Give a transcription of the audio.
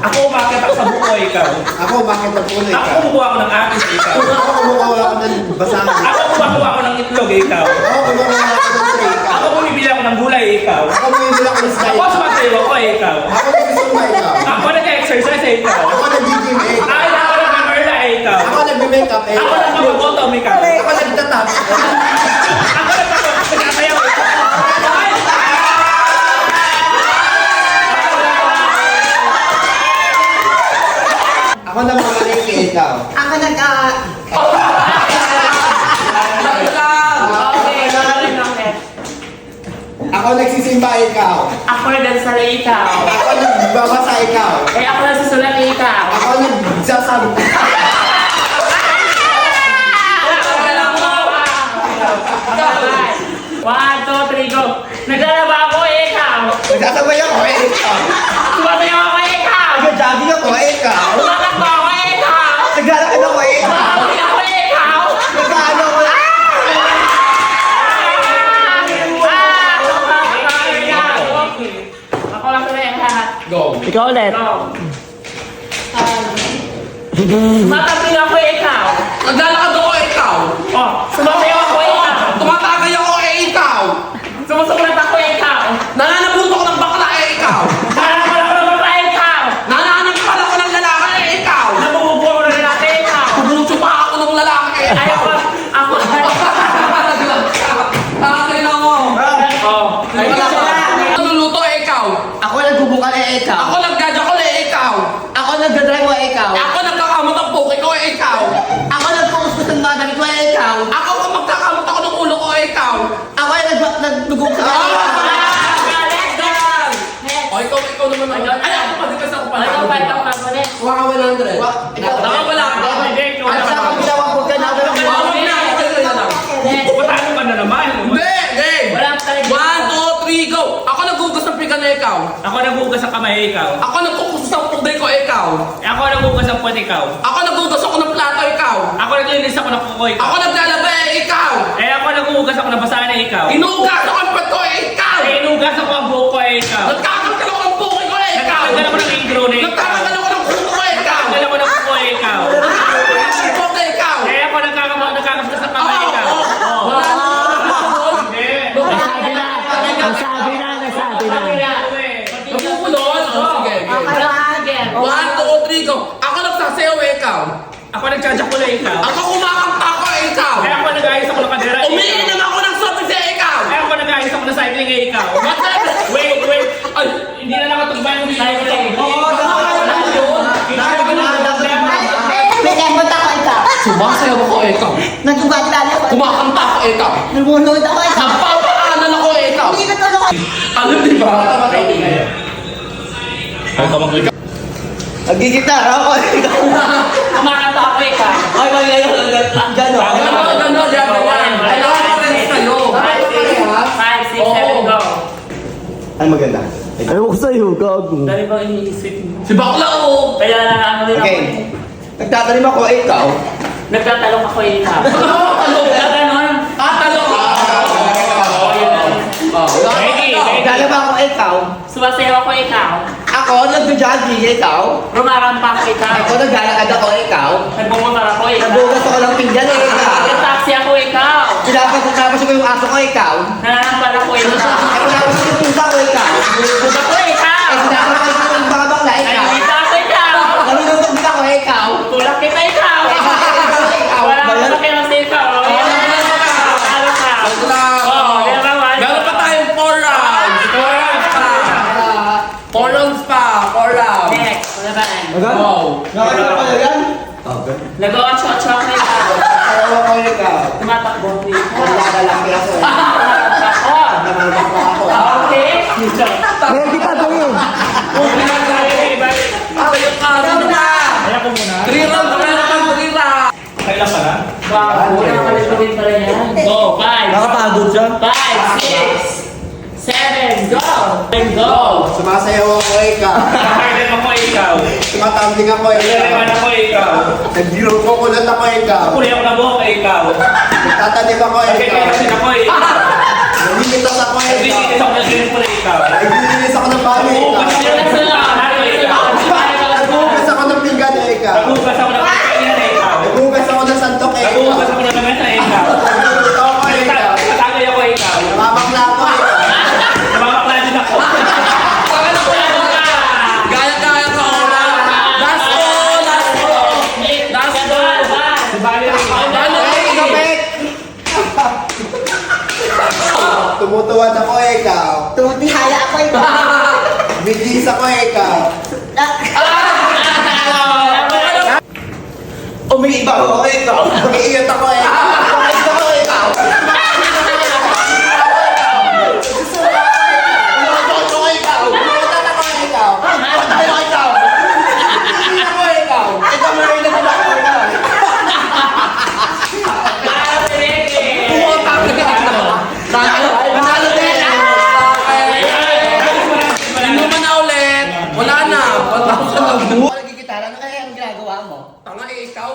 Ako umakit ako sa buko, ikaw. Ako, bakit na puno Ako ikaw? kumukuha ako ng akin, ikaw. Ako, kumukuha ako ng basahan. Ako kumukuha ako ng itlog, ikaw. Ako, kumukuha ako ng tray, ikaw. Ako bumibili ako ng gulay, ikaw. Ako, bumibili ako ng sky. Ako sumasayo ako, ikaw. Ako, nagsusumba, ikaw. Ako nag-exercise, ikaw. Ako, nag-gym, eh. Ako nag-merla, ikaw. Ako, nagme-makeup, eh. Ako nag-mabotom, ikaw. Ako, nagtatap. Ako nagsasayaw, ikaw. Ako na mamalike, ikaw. Ako Ako, nagsisimba, ikaw. Ako nagdadasal ikaw. Ako, nagbabasa, ikaw. Eh ako nagsusulat ikaw. Ako, nagsasab. One, two, three, go. Naglalaba ako ikaw. Nagsasabay ako, eh, ikaw. Sumasayaw ako ikaw. Nag-jogging ako, eh, ikaw. Tumatakbo ako ikaw. Naglalakad ako, eh, ikaw. Tumatakbo ako ikaw. Nagkaano ako, Ako lang ulit ha. Go. Ikaw ulit. Go. Tumatakbo ako ikaw. Naglalakad ako, ikaw. Oh, sumasayaw ako ikaw. Tumatagay ako, ikaw. Sumusulat ako ikaw. Nananabot ako ng bakla, ikaw. Nanamal ako ng bakla ikaw. Nananang pala ako ng lalaki, ikaw. Nabububo ako ng lalaki ikaw. Pumutyo pa ako ng lalaki, Ay ikaw. ako. Akin ako. Oh. Naluluto, ikaw. Ako nagbubukal ikaw. Ako nagdadakol, ikaw. Ako nagdadrive ikaw. Ako nagkakamot ang puki ko, ikaw. Ako nagpuustos ng mga damit ikaw. Ako kung magkakamot ako ng ulo ko, ikaw. Ako ay nagdugog sa O, ikaw naman ako. Ay, ako madikas ako pala. Ikaw pa, ikaw pa, ulit. Kuha ka 100. Nakawala ako. At sa kabilawan ko ka na ako ng Ako na, ito na lang. Patalo ka na naman. Hindi, game. Wala pa talaga. 1, 2, 3, go. Ako naghugas ng pika na ikaw. Ako naghugas ng kamay, ikaw. Ako nagkukus ng puday ko, ikaw. Ako naghugas ng puwet, ikaw. Ako naghugas ako ng plato, ikaw. Ako naglinis ako ng kuko, ikaw. Ako naglalaba, ikaw. Ako naghugas ako ng basahan, ikaw. Inugas ako ng pet ko, ikaw. Inugas ako ang buhok ko, ikaw. Nagkakagal ako ng puki ko, ikaw. Nagkakagal ako ng ingro na, ikaw. Nagkakagal ako ng kuko ko, ikaw. Nagkakagal ako ng kuko, ikaw. Nagkakagal ako, ikaw. Ako nagkakagas ng kamay, ikaw. Wala na ako ng kuko. Nagsabi na. Nagkukulon. Sige, game. 1, 2, 3, go. Ako nagsasayaw, ikaw. Ako nagtsatsakulay, ikaw. Ako kumakanta ko, ikaw. Ako nag-ayos ako ng kadera, ikaw. Umiinom ako ng sopa sa ikaw. Ako nag-ayos ako ng cycling, ikaw. Bakit? Wait. Ay, Hindi na nakatugba yung cycling. Pinembot ako ikaw. sumasayaw ako, ikaw. Nagbubatlala ako. Kumakanta ako, ikaw. Nabunod ako ikaw. Nagpapaanan ako, ikaw. Hindi ko tulong ako. Alam, di ba? Nagigitara ako ikaw. Kumakanta ako ikaw. Ay, magayon. Gano'n. Gano'n, diyan, ganyan. Kailangan ko rin kayo. 5, 6, 7, go. Ano maganda? Ayaw ko sa'yo, gago. Dali ba iniisip mo? Si Bakla, oh. Kaya lang ano rin ako. Okay. Nagtatanim ako, ikaw. Nagtatalong ako ikaw. Ano? Ganon. Talo ka. Naglalaba ako, ikaw. Sumasayaw ako ikaw. Ako, nagjo-jogging, ikaw. Rumarampa ako ikaw. Ako, naglalakad ako, ikaw. Nagmumumar ako ikaw. Nabugas ako ng pinggan, ikaw. Nag-taxi ako ikaw. Pinapasok ko yung aso ko, ikaw. Nananampal ako ikaw. Ako napasok yung pusa ko, ikaw. Budak ko ikaw. Pinapasok ko yung mga bakla, ikaw. Nalilita ako ikaw. Nalulutog din ako, ikaw. Tulak kita ikaw. Wala akong pakialam sa ikaw. Talo ka. Oh, meron ba? Meron pa tayong 4 rounds. 4 rounds pa. 4 rounds pa. 4 rounds. Next. Wala ba? Wow. Nakakita pa yan? Nag-o-cho-cho ako ikaw. Ako ako, ikaw. Tumatakbo ako ikaw. Naglalaki ako. Ako. Naglalaki ako. Okay. Ngayon kita gawin. Ako yung kaso na. Kaya ko muna. 3 rounds pa naman. 3 rounds. Kailan pa na? Wow, nakakalituin pala yan. Go, 5. Nakapagod siya. 5, 6, 7, go! And go! Sumasayaw ako, ikaw. Nakakailan ako, ikaw. Tumatambling ako, Naglalarawan ikaw. ako, ikaw. Nagdirukukulat ako, ikaw. Puli ako na buhok, ikaw. Nagtatanim ako, ikaw. Nagkikitasin ako, ikaw. Namimitas ako, ikaw. Nagkikitasin ako ng swimming pool, ikaw. Naglilinis ako ng bahay Nagbibihis ako ikaw. Umiiba ako ikaw. Umiiyot ako ikaw. Umiiba ako ikaw. Ikaw mo rin naman ako ikaw. Panalo din. Hindi mo na ulit. Wala na. 1,000 na. Nagigitara, ano kaya ang ginagawa mo? Tanga eh, ikaw.